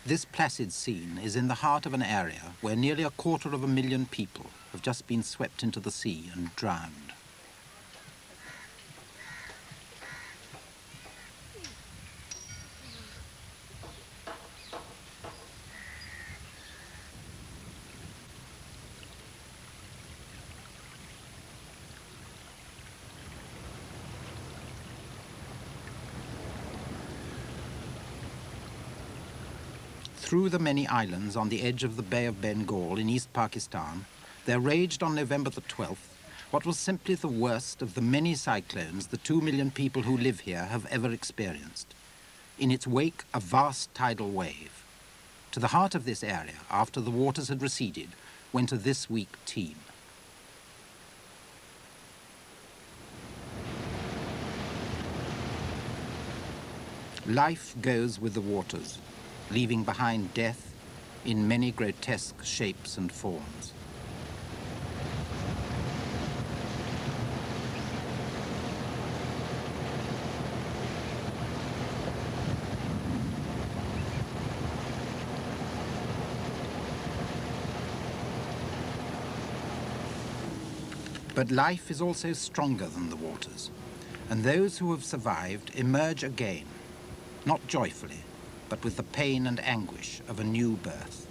This placid scene is in the heart of an area where nearly 250,000 people have just been swept into the sea and drowned. Through the many islands on the edge of the Bay of Bengal in East Pakistan, there raged on November the 12th what was simply the worst of the many cyclones the 2 million people who live here have ever experienced. In its wake, a vast tidal wave. To the heart of this area, after the waters had receded, went a this week team. Life goes with the waters, leaving behind death in many grotesque shapes and forms. But life is also stronger than the waters, and those who have survived emerge again, not joyfully, but with the pain and anguish of a new birth.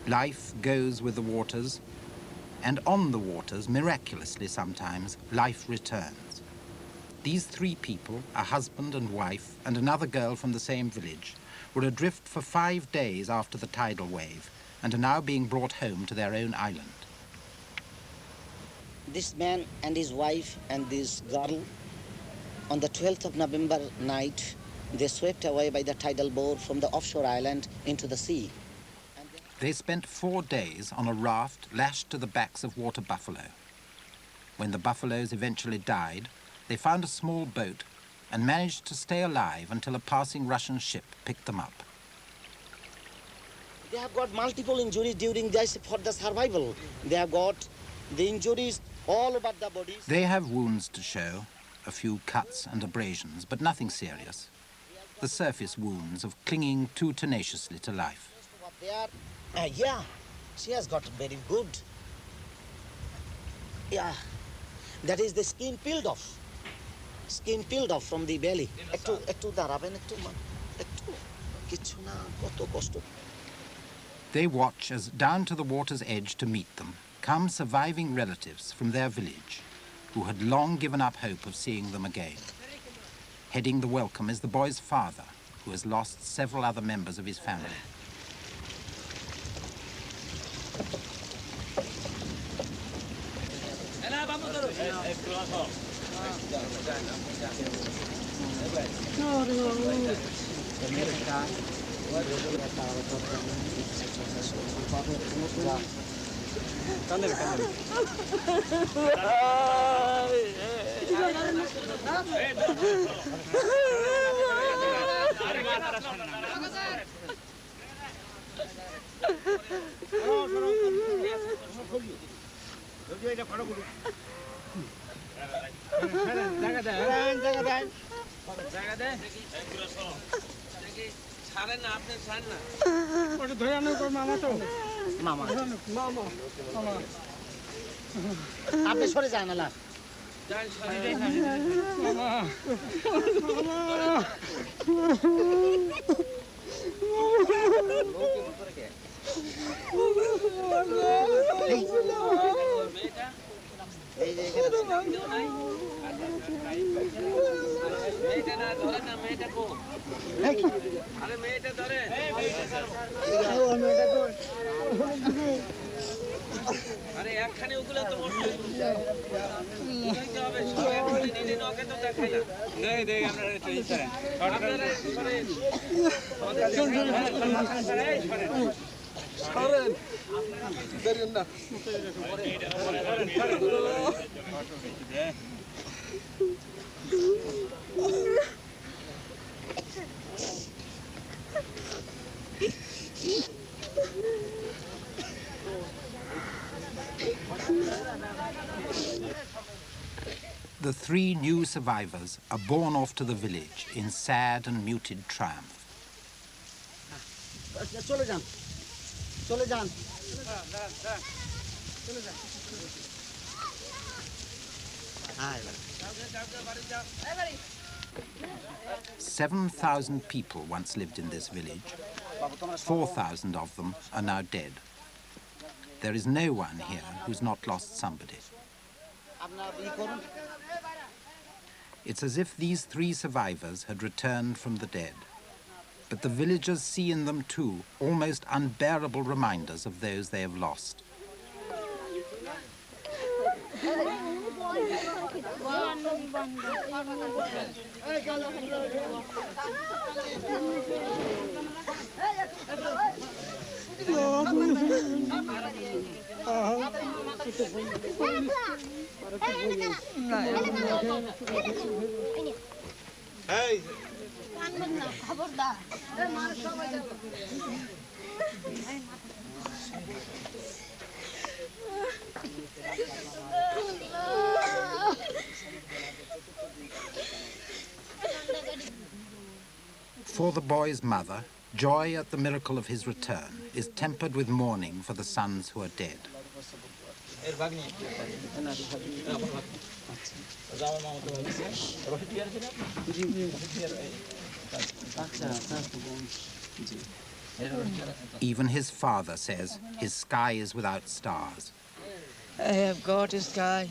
Life goes with the waters, and on the waters, miraculously sometimes, life returns. These 3 people, a husband and wife, and another girl from the same village, were adrift for 5 days after the tidal wave, and are now being brought home to their own island. This man and his wife and this girl, on the 12th of November night, they swept away by the tidal bore from the offshore island into the sea. They spent 4 days on a raft lashed to the backs of water buffalo. When the buffaloes eventually died, they found a small boat and managed to stay alive until a passing Russian ship picked them up. They have got multiple injuries during this for the survival. They have got the injuries all over the bodies. They have wounds to show, a few cuts and abrasions, but nothing serious. The surface wounds of clinging too tenaciously to life. Yeah, she has got very good. Yeah, that is the skin peeled off. Skin peeled off from the belly. They watch as down to the water's edge to meet them come surviving relatives from their village who had long given up hope of seeing them again. Heading the welcome is the boy's father, who has lost several other members of his family. আপনি সরে যান না আরে একখানে ওগুলো তো মোট বুঝাইতে হবে সবাই একখানে নিলে নকে তো দেখাই না দেই দেই আমরা ট্রেন করে আপনারা সরে আমাদের সরেন দেন না The 3 new survivors are borne off to the village in sad and muted triumph. চলে যান চলে যান 7,000 people once lived in this village. 4,000 of them are now dead. There is no one here who's not lost somebody. It's as if these 3 survivors had returned from the dead. But the villagers see in them too almost unbearable reminders of those they have lost. Hey! For the boy's mother, joy at the miracle of his return is tempered with mourning for the sons who are dead. Even his father says his sky is without stars. I have got a sky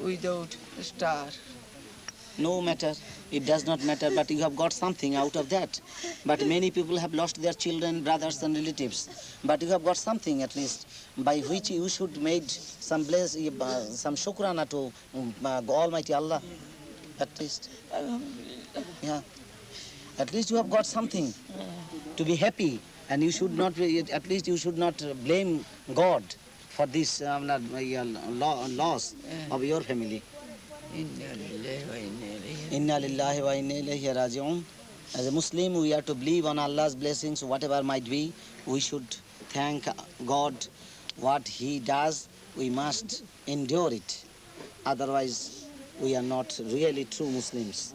without a star. No matter, it does not matter, but you have got something out of that. But many people have lost their children, brothers and relatives. But you have got something at least, by which you should made some some shukrana to Almighty Allah, at least. Yeah. At least you have got something to be happy, and you should not, at least you should not blame God for this loss of your family. Inna lillahi wa inna ilayhi raji'un. As a Muslim, we are to believe on Allah's blessings, whatever might be. We should thank God. What He does, we must endure it. Otherwise, we are not really true Muslims.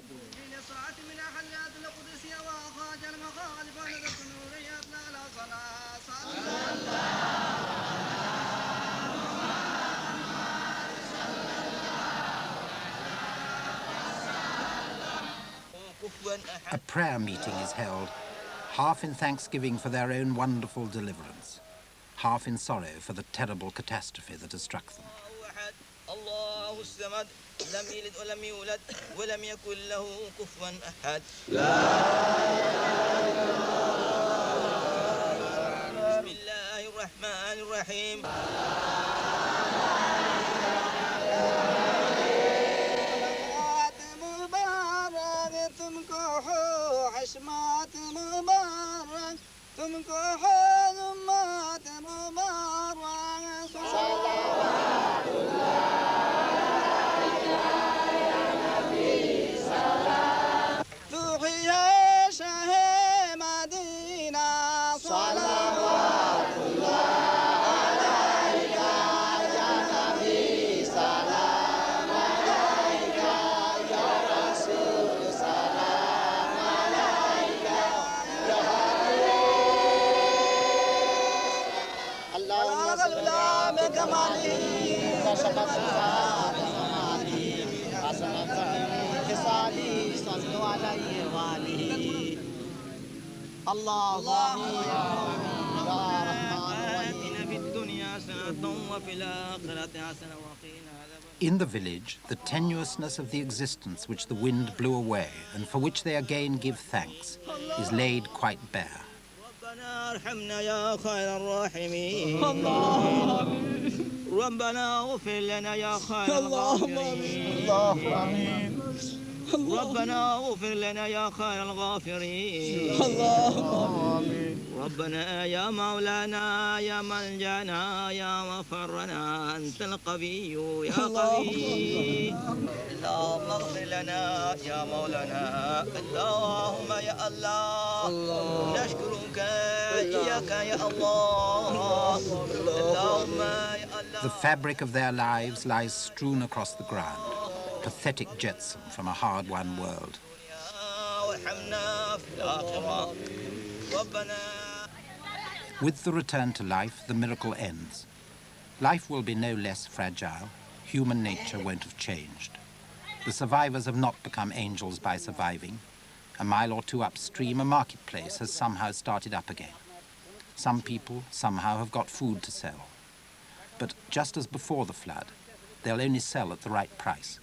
A prayer meeting is held, half in thanksgiving for their own wonderful deliverance, half in sorrow for the terrible catastrophe that has struck them. In the village, the tenuousness of the existence which the wind blew away and for which they again give thanks is laid quite bare. ربنا اغفر لنا يا خير الغافرين ربنا يا مولانا يا ملجانا يا مفرنا أنت القوي يا قوي اللهم اغفر لنا يا مولانا اللهم يا الله نشكرك إياك يا الله اللهم يا الله. The fabric of their lives lies strewn across the ground, pathetic jetsam from a hard-won world. With the return to life, the miracle ends. Life will be no less fragile. Human nature won't have changed. The survivors have not become angels by surviving. A mile or two upstream, a marketplace has somehow started up again. Some people somehow have got food to sell. But just as before the flood, they'll only sell at the right price.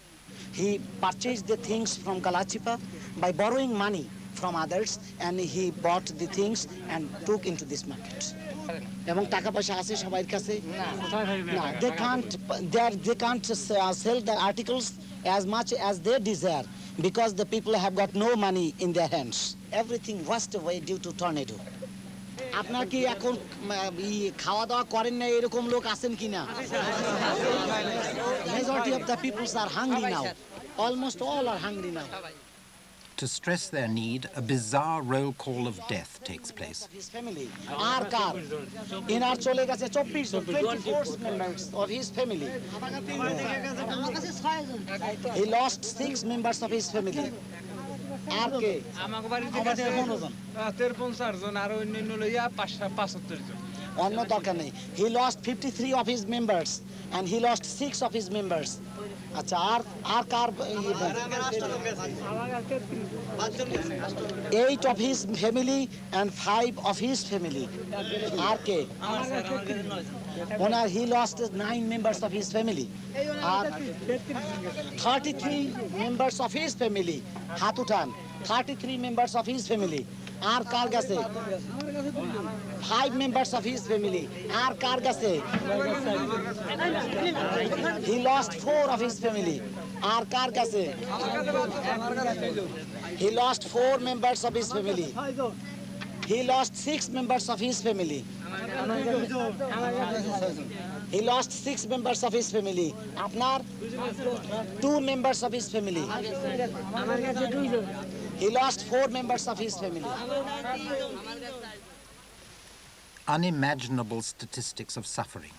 He purchased the things from Kalachipa by borrowing money from others, and he bought the things and took into this market. এবং টাকা পয়সা আছে সবার কাছে না they can't sell the articles as much as they desire because the people have got no money in their hands. Everything washed away due to tornado. আপনার কি এখন খাওয়া দাওয়া করেন না এরকম লোক আছেন কিনা? Majority of the people are hungry now. Almost all are hungry now. To stress their need, a bizarre roll call of death takes place. His family, our car, in our chole gache 24 members of his family. He lost 6 members of his family. আরকে আমাগো বাড়িতে গেছে 53 জন আর অন্যান্য লইয়া 75 জন অন্য দরকার নেই he lost 53 of his members and he lost 6 of his members আচ্ছা আর কার 8 of his family and 5 of his family আরকে he lost 9 members of his family 33 members of his family হাত উঠান 33 members of his family আর কার কাছে 5 members of his family আর কার কাছে he lost 4 of his family আর কার কাছে he lost 4 members of his family he lost 6 members of his family he lost 6 members of his family আপনার 2 members of his family he lost 4 members of his family Unimaginable statistics of suffering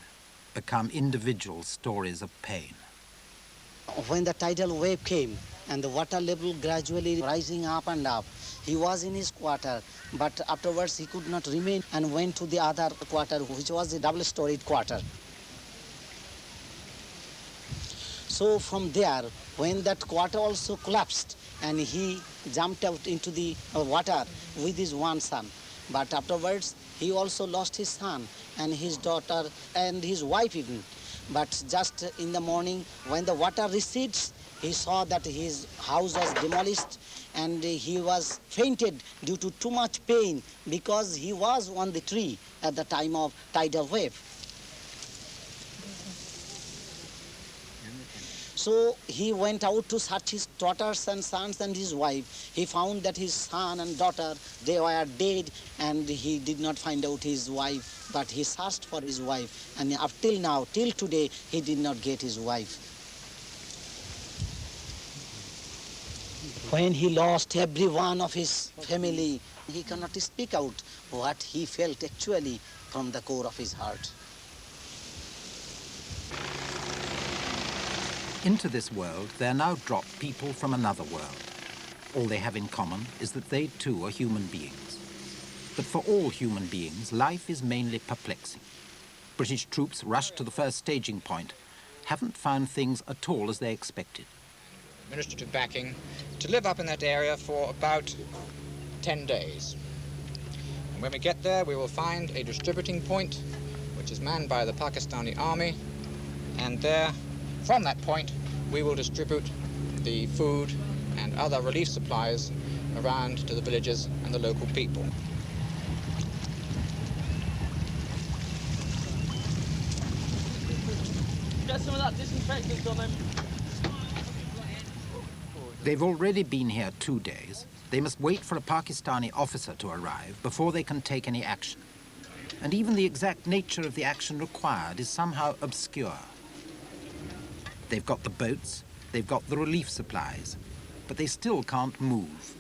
become individual stories of pain. When the tidal wave came and the water level gradually rising up and up, he was in his quarter, but afterwards he could not remain and went to the other quarter, which was the double-storied quarter. So from there, when that quarter also collapsed and he jumped out into the water with his one son, but afterwards he also lost his son and his daughter and his wife even. But just in the morning, when the water recedes, he saw that his house was demolished and he was fainted due to too much pain because he was on the tree at the time of tidal wave. So he went out to search his daughters and sons and his wife. He found that his son and daughter, they were dead, and he did not find out his wife, but he searched for his wife, and up till now, till today, he did not get his wife. When he lost every one of his family, he cannot speak out what he felt actually from the core of his heart. Into this world, there now drop people from another world. All they have in common is that they too are human beings. But for all human beings, life is mainly perplexing. British troops rushed to the first staging point, haven't found things at all as they expected. Administrative backing to live up in that area for about 10 days. And when we get there, we will find a distributing point, which is manned by the Pakistani army, and there, from that point, we will distribute the food and other relief supplies around to the villages and the local people. Get some of that disinfectant on them. They've already been here 2 days. They must wait for a Pakistani officer to arrive before they can take any action. And even the exact nature of the action required is somehow obscure. They've got the boats, they've got the relief supplies, but they still can't move.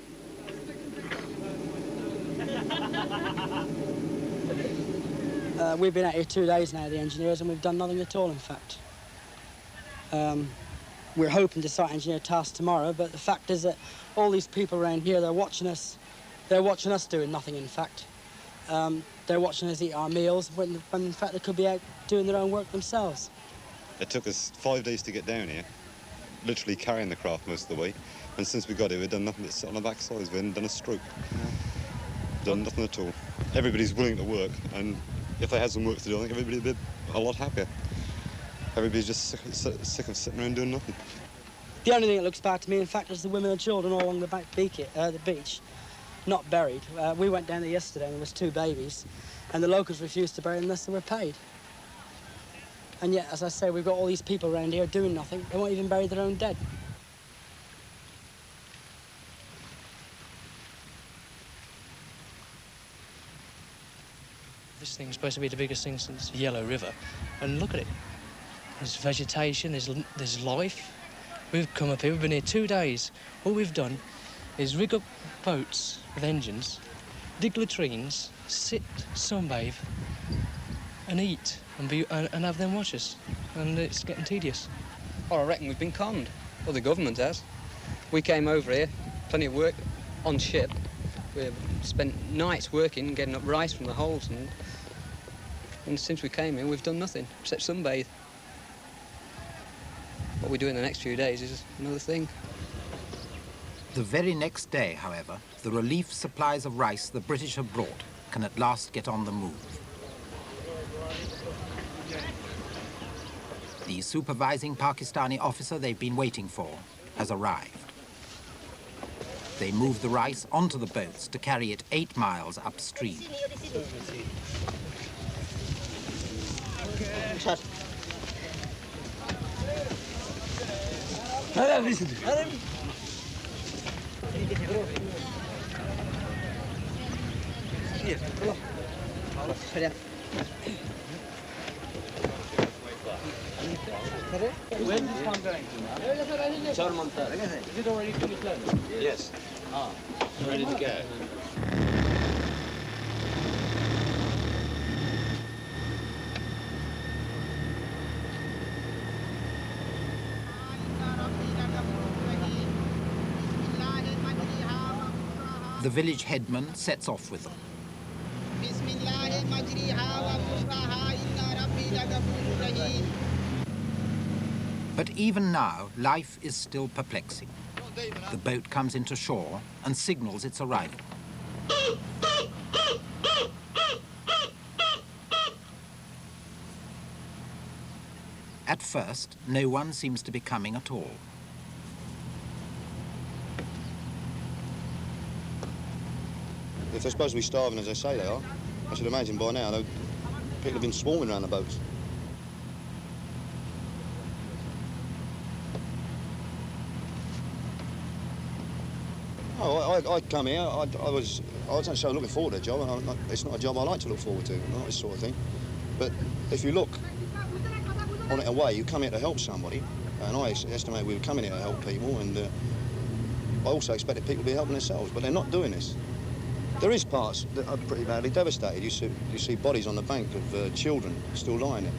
We've been out here 2 days now, the engineers, and we've done nothing at all, in fact. We're hoping to start engineer tasks tomorrow, but the fact is that all these people around here, they're watching us doing nothing, in fact. they're watching us eat our meals when in fact they could be out doing their own work themselves. It took us 5 days to get down here, literally carrying the craft most of the way. And since we got here, we've done nothing but sit on the backsides. We haven't done a stroke. Done nothing at all. Everybody's willing to work, and if they had some work to do, I think everybody would be a lot happier. Everybody's just sick of sitting around doing nothing. The only thing that looks bad to me, in fact, is the women and children all along the the beach, not buried. We went down there yesterday and there was 2 babies, and the locals refused to bury them unless they were paid. And yet, as I say, we've got all these people around here doing nothing. They won't even bury their own dead. This thing's supposed to be the biggest thing since the Yellow River, and look at it. There's vegetation, there's life. We've come up here, we've been here 2 days. All we've done is rig up boats with engines, dig latrines, sit, sunbathe, and eat, and have them watch us. And it's getting tedious. Well, I reckon we've been conned. Well, the government has. We came over here, plenty of work on ship. We spent nights working, getting up rice from the holes, and since we came here, we've done nothing except sunbathe. What we do in the next few days is another thing. The very next day, however, the relief supplies of rice the British have brought can at last get on the move. The supervising Pakistani officer they've been waiting for has arrived. They move the rice onto the boats to carry it 8 miles upstream. Where is this one going to now? Charmantar. Is it already fully closed? Yes. Ah, ready to go. The village headman sets off with them. But even now, life is still perplexing. The boat comes into shore and signals its arrival. At first, no one seems to be coming at all. If they're supposed to be starving as they say they are, I should imagine by now people have been swarming around the boats. Oh, I come here, I wasn't so looking forward to the job. It's not a job I like to look forward to, not this sort of thing. But if you look on it away, you come here to help somebody, and I estimate we were coming here to help people, and I also expected people to be helping themselves, but they're not doing this. There is parts that are pretty badly devastated. You see bodies on the bank of children still lying there.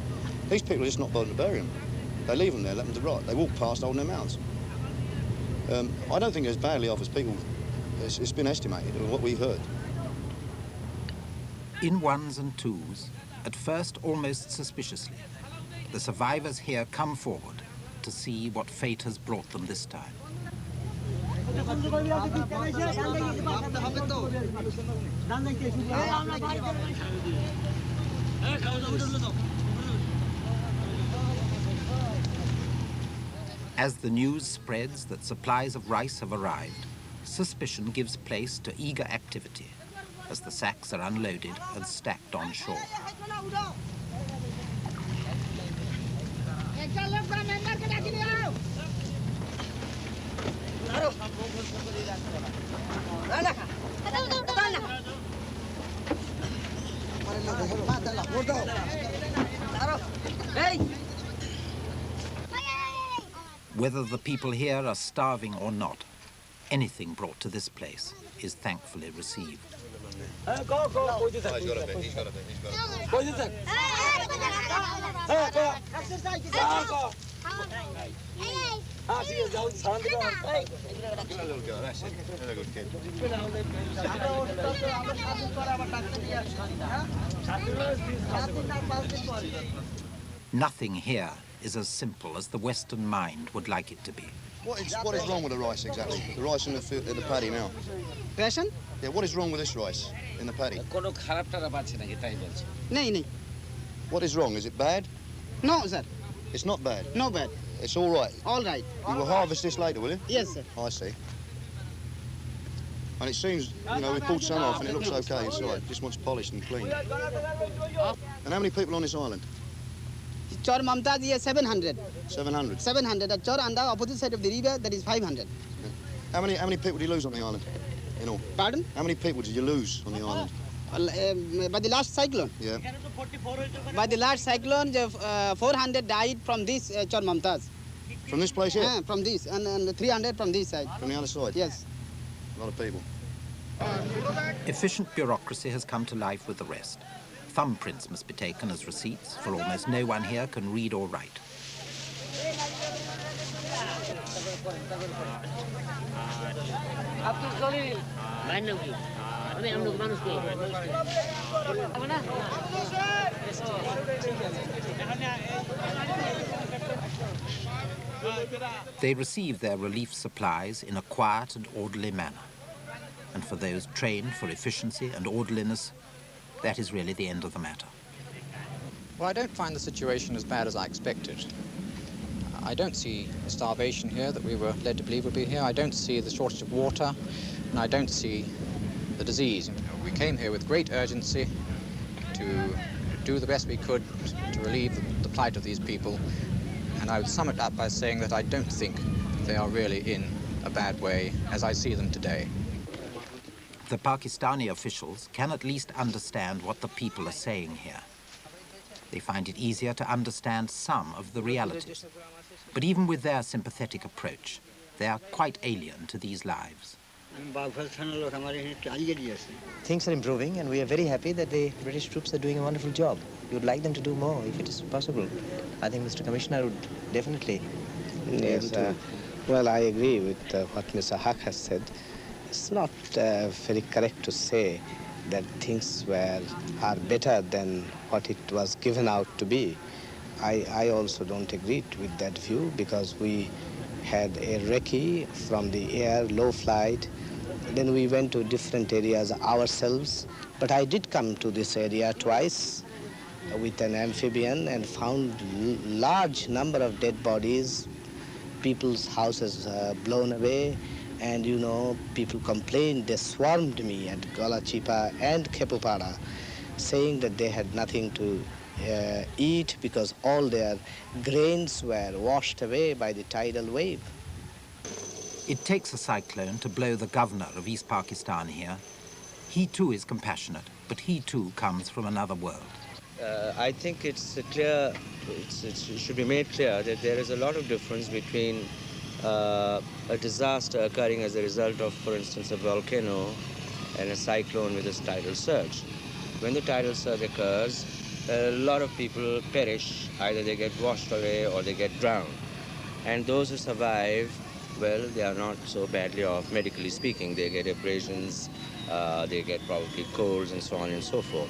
These people are just not bothering to bury them. They leave them there, let them to rot. They walk past holding their mouths. I don't think it's badly off as people. It's been estimated, what we've heard. In ones and twos, at first almost suspiciously, the survivors here come forward to see what fate has brought them this time. As the news spreads that supplies of rice have arrived, suspicion gives place to eager activity as the sacks are unloaded and stacked on shore. Whether the people here are starving or not, anything brought to this place is thankfully received. little girl, that's it. They're a good kid. Nothing here is as simple as the Western mind would like it to be. What is wrong with the rice exactly? The rice in the paddy now. Ration? Yeah, what is wrong with this rice in the paddy? No. What is wrong? Is it bad? No, sir. It's not bad? No bad. It's all right? All right. You will harvest this later, will you? Yes, sir. I see. And it seems, you know, we pulled some off and it looks okay inside. Just wants polished and clean. And how many people on this island? Chor Mamtaz is 700. 700? 700. At Chor on the opposite side of the river, that is 500. Yeah. How many people did you lose on the island, in all? Pardon? How many people did you lose on the island? By the last cyclone? Yeah. By the last cyclone, 400 died from this Chor Mamtaz. From this place here? Yeah, from this, and 300 from this side. From the other side? Yes. A lot of people. Efficient bureaucracy has come to life with the rest. Thumbprints must be taken as receipts, for almost no one here can read or write. They receive their relief supplies in a quiet and orderly manner. And for those trained for efficiency and orderliness, that is really the end of the matter. Well, I don't find the situation as bad as I expected. I don't see the starvation here that we were led to believe would be here. I don't see the shortage of water, and I don't see the disease. We came here with great urgency to do the best we could to relieve the plight of these people, and I would sum it up by saying that I don't think they are really in a bad way as I see them today. The Pakistani officials can at least understand what the people are saying here. They find it easier to understand some of the realities. But even with their sympathetic approach, they are quite alien to these lives. Things are improving, and we are very happy that the British troops are doing a wonderful job. We would like them to do more if it is possible. I think Mr. Commissioner would definitely be able to. Well, I agree with what Mr. Haq has said. It's not very correct to say that things are better than what it was given out to be. I also don't agree with that view, because we had a recce from the air, low flight. Then we went to different areas ourselves. But I did come to this area twice with an amphibian and found large number of dead bodies, people's houses blown away. And, you know, people complained, they swarmed me at Galachipa and Kepupara, saying that they had nothing to eat because all their grains were washed away by the tidal wave. It takes a cyclone to blow the governor of East Pakistan here. He too is compassionate, but he too comes from another world. I think it's clear, it should be made clear that there is a lot of difference between a disaster occurring as a result of, for instance, a volcano and a cyclone with a tidal surge. When the tidal surge occurs, a lot of people perish. Either they get washed away or they get drowned. And those who survive, well, they are not so badly off, medically speaking. They get abrasions, they get probably colds and so on and so forth.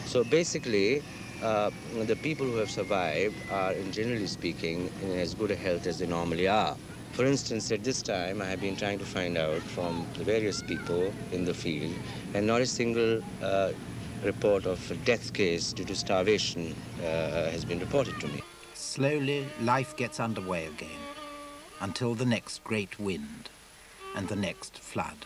So basically, the people who have survived are, generally speaking, in as good a health as they normally are. For instance, at this time, I have been trying to find out from the various people in the field, and not a single report of a death case due to starvation has been reported to me. Slowly, life gets underway again, until the next great wind and the next flood.